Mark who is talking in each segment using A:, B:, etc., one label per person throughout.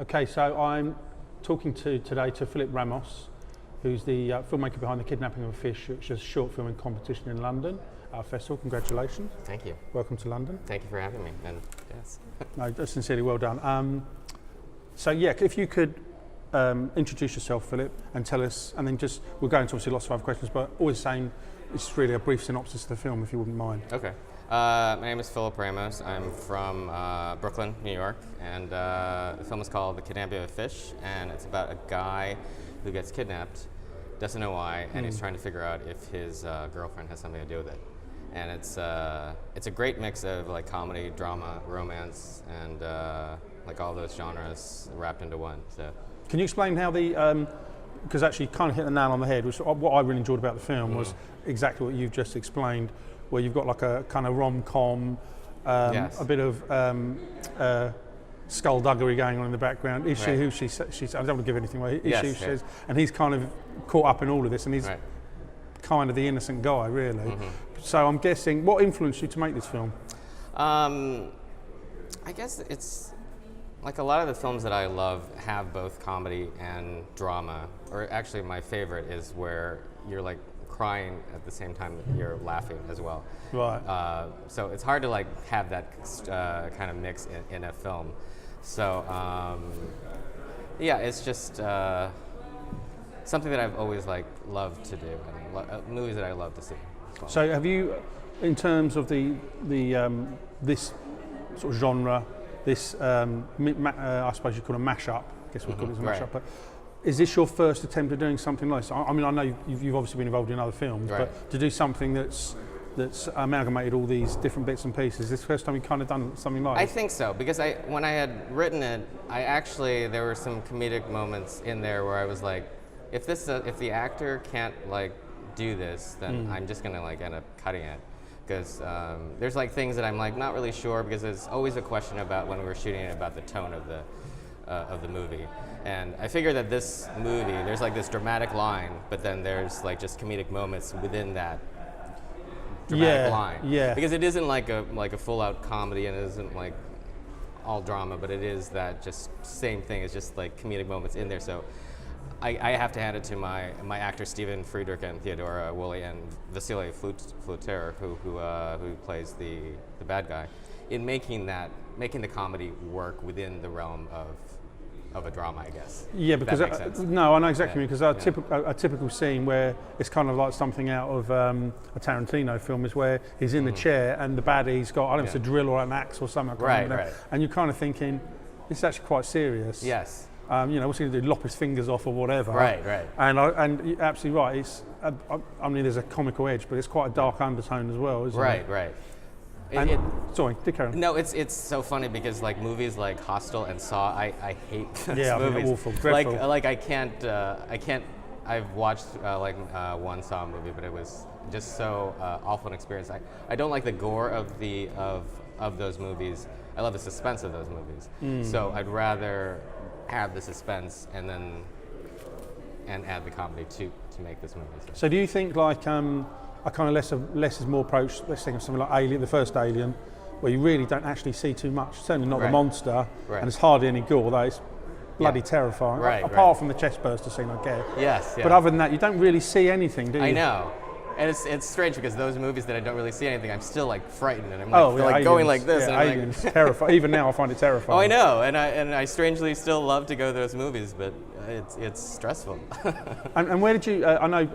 A: Okay, so I'm talking today to Philip Ramos, who's the filmmaker behind the Kidnapping of a Fish, which is a short film competition in London at our festival. Congratulations.
B: Thank you.
A: Welcome to London.
B: Thank you for having me. And yes.
A: No, that's sincerely well done. So yeah, if you could introduce yourself, Philip, and tell us, and then just, we'll go into obviously lots of other questions, but always saying it's really a brief synopsis of the film, if you wouldn't mind.
B: Okay. My name is Philip Ramos. I'm from Brooklyn, New York, and the film is called The Kidnapping of a Fish, and it's about a guy who gets kidnapped, doesn't know why, and he's trying to figure out if his girlfriend has something to do with it. And it's a great mix of like comedy, drama, romance, and like all those genres wrapped into one. So.
A: Can you explain how the, because actually you kind of hit the nail on the head, which what I really enjoyed about the film was exactly what you've just explained, where you've got like a kind of rom-com,
B: Yes.
A: a bit of skullduggery going on in the background. Is she who she's, I don't want to give anything away, is she who she says, and he's kind of caught up in all of this, and he's kind of the innocent guy, really. So I'm guessing, what influenced you to make this film?
B: I guess it's like a lot of the films that I love have both comedy and drama, or actually my favorite is where you're like crying at the same time that you're laughing as well.
A: Right.
B: So it's hard to like have that kind of mix in a film. So yeah, it's just something that I've always like loved to do, and movies that I love to see.
A: So have you, in terms of the this sort of genre, this I suppose you call it a mashup. I guess we call it a mashup. But is this your first attempt at doing something like this? I mean, I know you've obviously been involved in other films, but to do something that's amalgamated all these different bits and pieces, is this the first time you've kind of done something like this?
B: I think so, because when I had written it, there were some comedic moments in there where I was like, if the actor can't like do this, then I'm just gonna like end up cutting it. Because there's like things that I'm like not really sure, because there's always a question about when we were shooting it about the tone of the movie. And I figure that this movie, there's like this dramatic line, but then there's like just comedic moments within that dramatic line.
A: Yeah.
B: Because it isn't like a full-out comedy, and it isn't like all drama, but it is that just same thing. It's just like comedic moments in there. So I have to hand it to my actors, Steven Friedrich and Theodora Woolley and Vasily Fluter, who plays the bad guy, in making the comedy work within the realm of a drama, I guess. Yeah,
A: because no, I know exactly, because a typical scene where it's kind of like something out of a Tarantino film is where he's in the chair and the baddie's got, I don't know if it's a drill or an axe or something. Right. And you're kind of thinking, this is actually quite serious.
B: Yes.
A: You know, what's he going to do? Lop his fingers off or whatever.
B: Right.
A: And you're absolutely right. It's, I mean, there's a comical edge, but it's quite a dark undertone as well, isn't it?
B: Right.
A: Sorry, carry on.
B: No, it's so funny because like movies like Hostel and Saw, I hate those movies.
A: I mean, awful, dreadful.
B: Like I can't. I've watched one Saw movie, but it was just so awful an experience. I don't like the gore of those movies. I love the suspense of those movies. So I'd rather have the suspense and add the comedy to make this movie.
A: So do you think like a kind of less is more approach, let's think of something like Alien, the first Alien, where you really don't actually see too much, certainly not the monster, and there's hardly any gore, although it's bloody terrifying, apart from the chest burster scene, I guess.
B: Yes.
A: But other than that, you don't really see anything, do you?
B: I know. And it's strange because those movies that I don't really see anything, I'm still like frightened, and I'm like, going like this.
A: Yeah,
B: and
A: Aliens, terrifying. Even now, I find it terrifying.
B: Oh, I know, and I strangely still love to go to those movies, but it's stressful.
A: and where did you? I know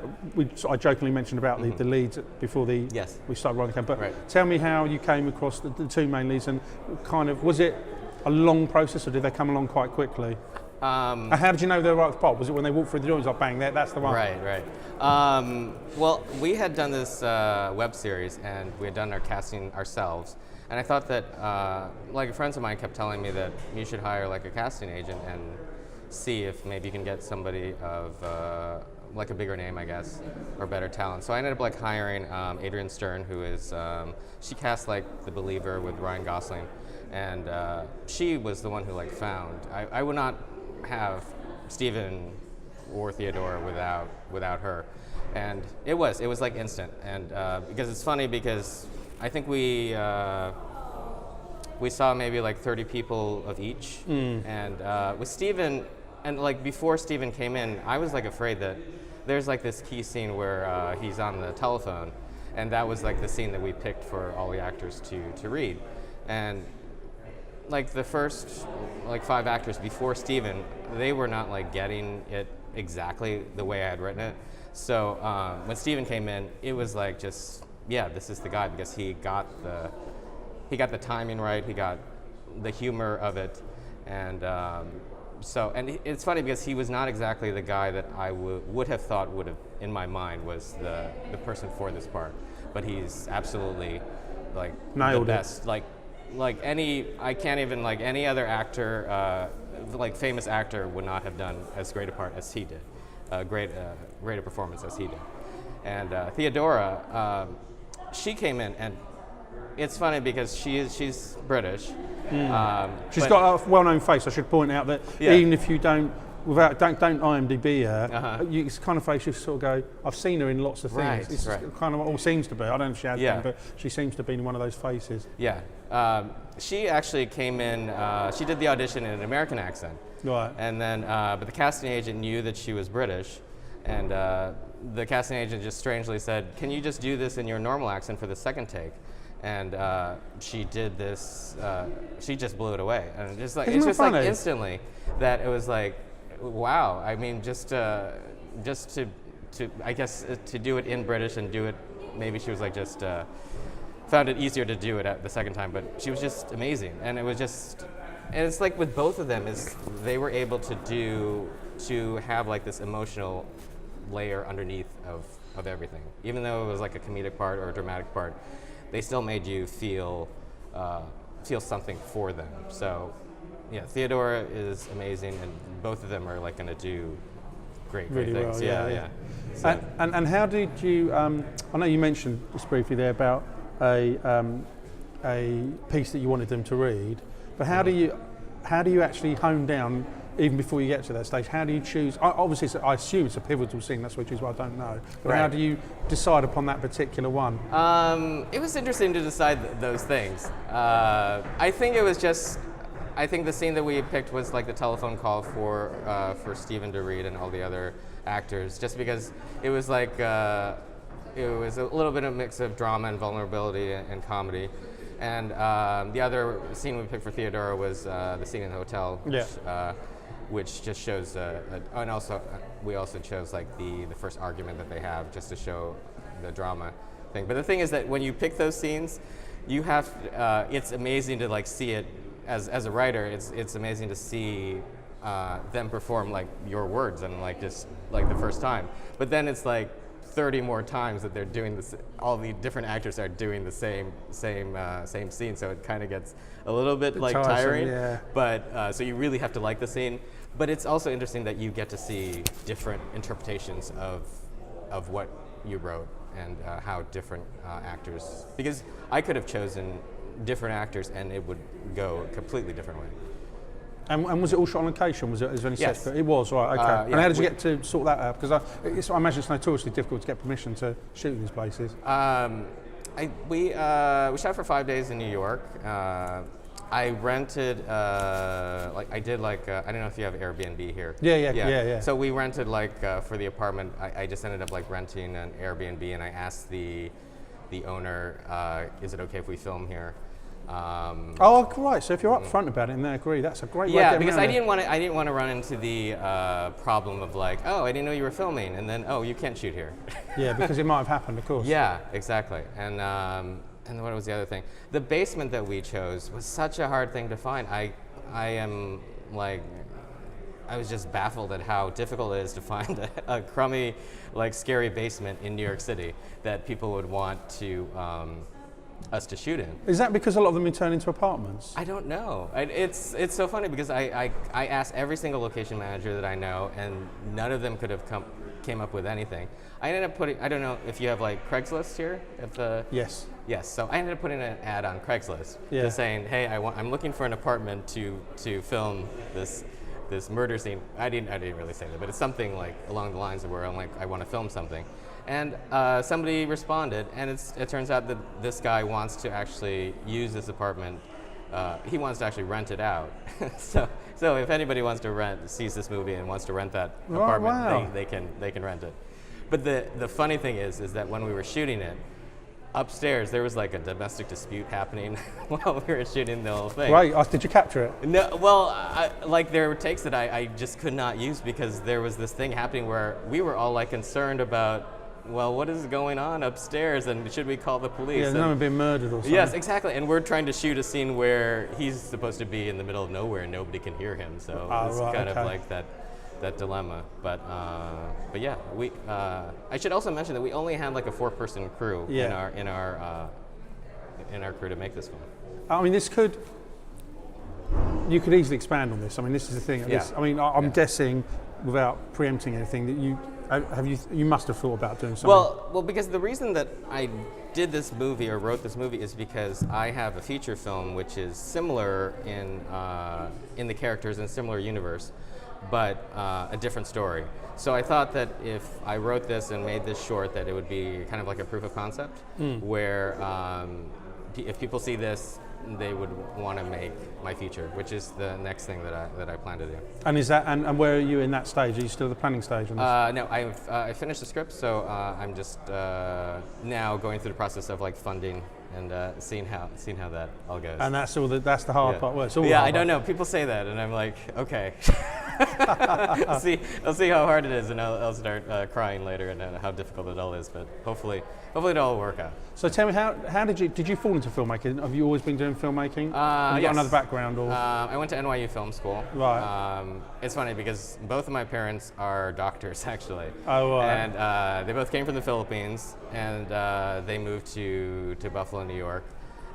A: I jokingly mentioned about the leads before we started writing the camp, but tell me how you came across the two main leads, and kind of, was it a long process, or did they come along quite quickly? And how did you know they were right at the pot? Was it when they walked through the door, it was like, bang, that's the one?
B: Right. Well, we had done this web series, and we had done our casting ourselves. And I thought that, like friends of mine kept telling me that you should hire like a casting agent and see if maybe you can get somebody of like a bigger name, I guess, or better talent. So I ended up like hiring Adrienne Stern, who is, she cast like The Believer with Ryan Gosling. And she was the one who like found, I would not have Steven or Theodora without her, and it was like instant. And because it's funny, because I think we we saw maybe like 30 people of each. And with Steven, and like before Steven came in, I was like afraid that there's like this key scene where he's on the telephone, and that was like the scene that we picked for all the actors to read. And like the first like 5 actors before Steven, they were not like getting it exactly the way I had written it. So when Steven came in, it was like just, yeah, this is the guy, because he got the timing right, he got the humor of it, and and it's funny because he was not exactly the guy that I would have thought would have, in my mind, was the person for this part, but he's absolutely like
A: nailed
B: the best. Like any other actor, like famous actor, would not have done as great a part as he did, great a performance as he did. And Theodora, she came in, and it's funny because she's British.
A: She's got a well-known face. I should point out that even if you don't IMDb her, it's the kind of face you sort of go, I've seen her in lots of things.
B: Right,
A: It's kind of what all seems to be. I don't know if she has been, but she seems to be one of those faces.
B: Yeah. She actually came in, she did the audition in an American accent.
A: Right.
B: And then, but the casting agent knew that she was British, and the casting agent just strangely said, can you just do this in your normal accent for the second take? And she did this, she just blew it away. And just like, it's just like instantly that it was like, wow. I mean, just to I guess to do it in British and do it, maybe she was like just found it easier to do it at the second time, but she was just amazing. And it was just, and it's like with both of them is they were able to have like this emotional layer underneath of everything. Even though it was like a comedic part or a dramatic part, they still made you feel something for them. So yeah, Theodora is amazing, and both of them are like going to do great
A: really
B: things.
A: Well, yeah.
B: So.
A: And how did you? I know you mentioned just briefly there about a piece that you wanted them to read, but how do you actually hone down? Even before you get to that stage, how do you choose? Obviously, I assume it's a pivotal scene, which is what I don't know. But how do you decide upon that particular one?
B: It was interesting to decide those things. I think it was just, I think the scene that we picked was like the telephone call for Steven to read and all the other actors, just because it was like, it was a little bit of a mix of drama and vulnerability and comedy. And the other scene we picked for Theodora was the scene in the hotel, which just shows, and also we also chose like the first argument that they have, just to show the drama thing. But the thing is that when you pick those scenes, you have, it's amazing to like see it as a writer. It's amazing to see them perform like your words and like just like the first time. But then it's like 30 more times that they're doing this. All the different actors are doing the same scene, so it kind of gets a little bit like tiring.
A: Yeah.
B: But so you really have to like the scene. But it's also interesting that you get to see different interpretations of what you wrote and how different actors. Because I could have chosen different actors and it would go a completely different way.
A: And was it all shot on location? Was there any
B: Yes.
A: sets? It was, right, okay.
B: Yeah,
A: and how did you get to sort that out? Because I imagine it's notoriously difficult to get permission to shoot in these places.
B: We shot for 5 days in New York. I rented, I don't know if you have Airbnb here.
A: Yeah.
B: So we rented for the apartment, I just ended up renting an Airbnb, and I asked the owner, is it okay if we film here?
A: Right. So if you're upfront about it and they agree, that's a great way.
B: Yeah, because I didn't want to run into the problem of I didn't know you were filming, and then you can't shoot here.
A: Yeah, because it might have happened, of course.
B: Yeah, exactly. And what was the other thing? The basement that we chose was such a hard thing to find. I was just baffled at how difficult it is to find a crummy, scary basement in New York City that people would want to us to shoot in.
A: Is that because a lot of them been turned into apartments?
B: I don't know. It's so funny because I asked every single location manager that I know, and none of them could have came up with anything. I ended up putting, I don't know if you have Craigslist here at the.
A: Yes.
B: Yes. So I ended up putting an ad on Craigslist, just saying, hey, I'm looking for an apartment to film this murder scene. I didn't really say that, but it's something along the lines of where I want to film something. And somebody responded, and it turns out that this guy wants to actually use this apartment he wants to actually rent it out. so if anybody wants to sees this movie and wants to rent that apartment,
A: wow.
B: they can rent it. But the funny thing is that when we were shooting it, upstairs there was like a domestic dispute happening while we were shooting the whole thing.
A: Right. Did you capture it?
B: No, well, like there were takes that I just could not use because there was this thing happening where we were all like concerned about, well, what is going on upstairs and should we call the police?
A: Yeah, no one being murdered or something.
B: Yes, exactly. And we're trying to shoot a scene where he's supposed to be in the middle of nowhere and nobody can hear him. So it's kind of like that dilemma. But yeah, I should also mention that we only had like a 4-person crew in our crew to make this film.
A: I mean, you could easily expand on this. I mean, this is the thing.
B: Yeah.
A: I'm guessing, without preempting anything, that you must have thought about doing something.
B: Well, because the reason that I did this movie or wrote this movie is because I have a feature film which is similar in the characters and similar universe, but a different story. So I thought that if I wrote this and made this short, that it would be kind of like a proof of concept, where if people see this, they would want to make my feature, which is the next thing that I plan to do.
A: And is that and where are you in that stage? Are you still at the planning stage on this?
B: No, I finished the script, so I'm just now going through the process of like funding and seeing how that all goes.
A: And that's the hard part. Well, it's all
B: I don't know. People say that, and I'm like, okay. I'll see how hard it is, and I'll start crying later, and how difficult it all is. But hopefully it'll all work out.
A: So tell me, how did you fall into filmmaking? Have you always been doing filmmaking? Have you
B: yes.
A: got another background, or?
B: I went to NYU Film School.
A: Right.
B: It's funny because both of my parents are doctors, actually.
A: Oh, right.
B: And they both came from the Philippines, and they moved to Buffalo, New York.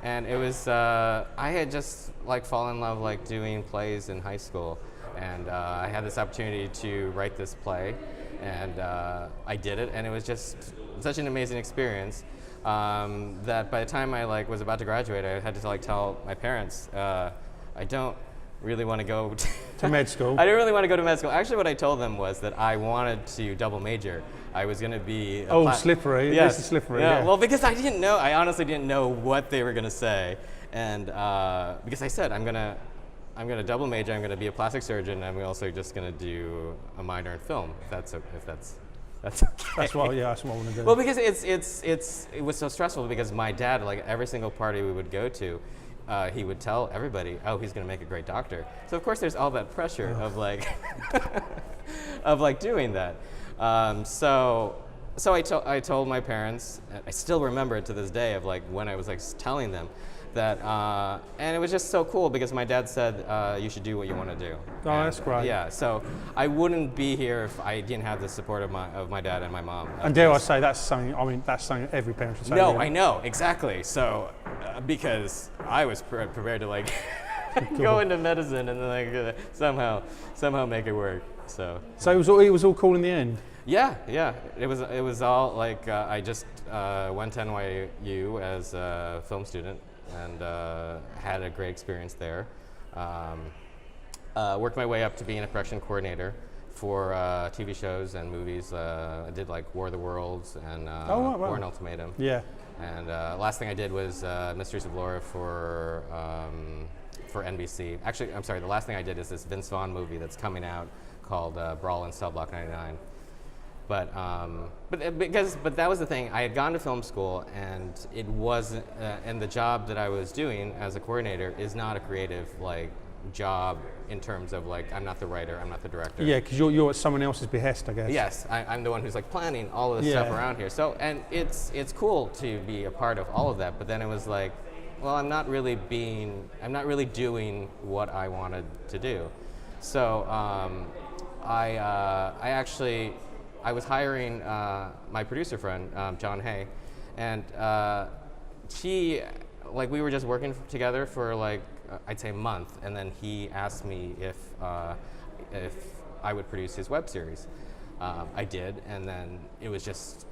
B: And it was I had just like fallen in love like doing plays in high school, and I had this opportunity to write this play, and I did it, and it was just such an amazing experience that by the time I like was about to graduate, I had to like tell my parents I don't really want to go
A: to med school.
B: I didn't really want to go to med school. Actually, what I told them was that I wanted to double major. I was going to be
A: slippery.
B: Yes.
A: This is slippery.
B: Yeah.
A: Yeah.
B: Well, because I didn't know. I honestly didn't know what they were going to say, and because I said I'm going to double major. I'm going to be a plastic surgeon. I'm also just going to do a minor in film. If that's okay.
A: That's what I want to do.
B: Well, because it was so stressful because my dad, like every single party we would go to, he would tell everybody, oh, he's going to make a great doctor. So of course there's all that pressure of like of like doing that. So I told my parents, and I still remember it to this day of like when I was like telling them that, and it was just so cool because my dad said you should do what you want to do.
A: Oh, and that's great.
B: Yeah, so I wouldn't be here if I didn't have the support of my dad and my mom.
A: And dare I say that's something every parent should say.
B: No, I know exactly. So because I was prepared to like go into medicine and then like somehow make it work. So
A: it was all cool in the end.
B: Yeah. It was all like I just went to NYU as a film student and had a great experience there. Worked my way up to being a production coordinator for TV shows and movies. I did like War of the Worlds and
A: wow.
B: War and Ultimatum.
A: Yeah.
B: And last thing I did was Mysteries of Laura for NBC. Actually, I'm sorry. The last thing I did is this Vince Vaughn movie that's coming out called Brawl in Cell Block 99. But that was the thing. I had gone to film school, and it wasn't. And the job that I was doing as a coordinator is not a creative like job in terms of like I'm not the writer, I'm not the director.
A: Yeah, because you're at someone else's behest, I guess.
B: Yes, I'm the one who's like planning all of this stuff around here. So and it's cool to be a part of all of that. But then it was like, well, I'm not really doing what I wanted to do. So I was hiring my producer friend, John Hay, and we were just working together for like, I'd say a month, and then he asked me if I would produce his web series. I did, and then it just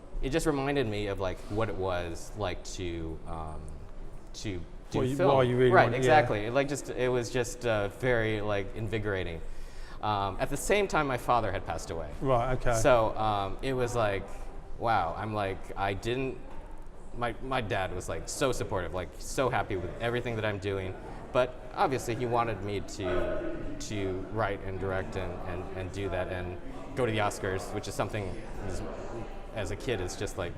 B: reminded me of like what it was like to do film.
A: Why you really
B: right,
A: wanted,
B: exactly. Yeah. It was just very like invigorating. At the same time, my father had passed away.
A: Right. Okay.
B: So it was like, wow. I'm like, My dad was like so supportive, like so happy with everything that I'm doing, but obviously he wanted me to write and direct and do that and go to the Oscars, which is something as a kid is just like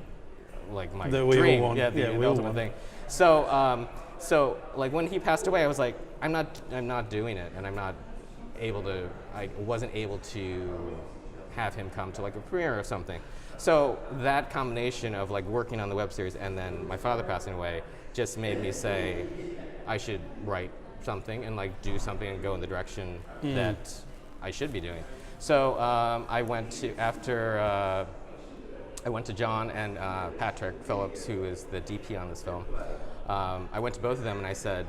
B: my dream. The ultimate thing. So so like when he passed away, I was like, I'm not doing it, and I wasn't able to have him come to like a premiere or something. So that combination of like working on the web series and then my father passing away just made me say I should write something and like do something and go in the direction that I should be doing. So I went to John and Patrick Phillips, who is the DP on this film. I went to both of them and I said,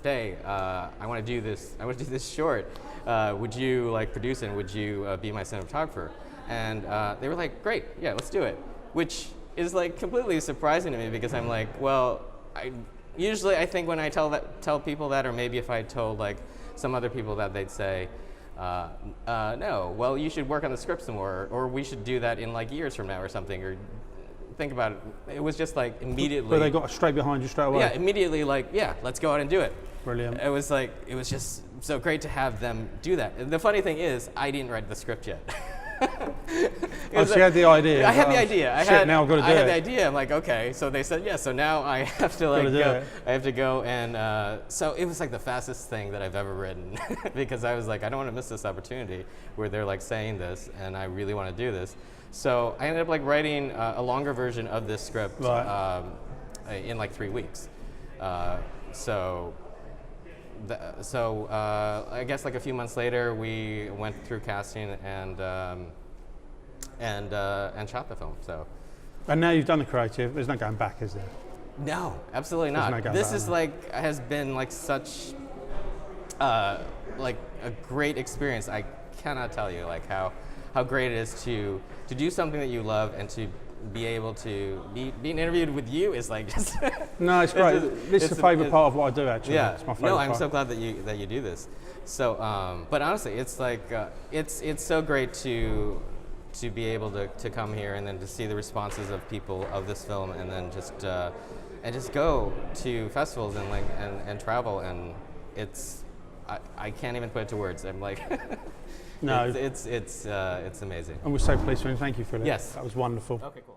B: "Hey, I want to do this. I want to do this short. Would you like produce it? And would you be my cinematographer?" And they were like, "Great, yeah, let's do it." Which is like completely surprising to me because I'm like, well, usually I think when I tell people that, or maybe if I told like some other people that, they'd say, "No, well, you should work on the script some more, or we should do that in like years from now or something." Or think about it. It was just like immediately.
A: But they got straight behind you straight away.
B: Yeah, immediately like, yeah, let's go out and do it.
A: Brilliant.
B: It was just so great to have them do that. And the funny thing is, I didn't write the script yet.
A: So you had the idea.
B: I had the idea.
A: Now I've got to do it.
B: I had the idea. I'm like, okay. So they said, yeah. So now I have to like go. I have to go, and so it was like the fastest thing that I've ever written because I was like, I don't want to miss this opportunity where they're like saying this, and I really want to do this. So I ended up like writing a longer version of this script in like 3 weeks. So I guess like a few months later, we went through casting and shot the film. So.
A: And now you've done the creative. There's no going back, is there?
B: No, absolutely not.
A: No
B: this is like has been like such like a great experience. I cannot tell you like how great it is to do something that you love and to be able to being interviewed with you is like just
A: no, it's great. This is the favourite part of what I do, actually.
B: Yeah,
A: it's my favourite
B: no, I'm
A: part.
B: so glad that you do this. So, but honestly, it's like it's so great to be able to come here and then to see the responses of people of this film, and then just go to festivals and like and travel, and it's I can't even put it to words. I'm like.
A: No,
B: it's amazing.
A: And we're so pleased to thank you for it.
B: Yes,
A: that was wonderful.
B: Okay, cool.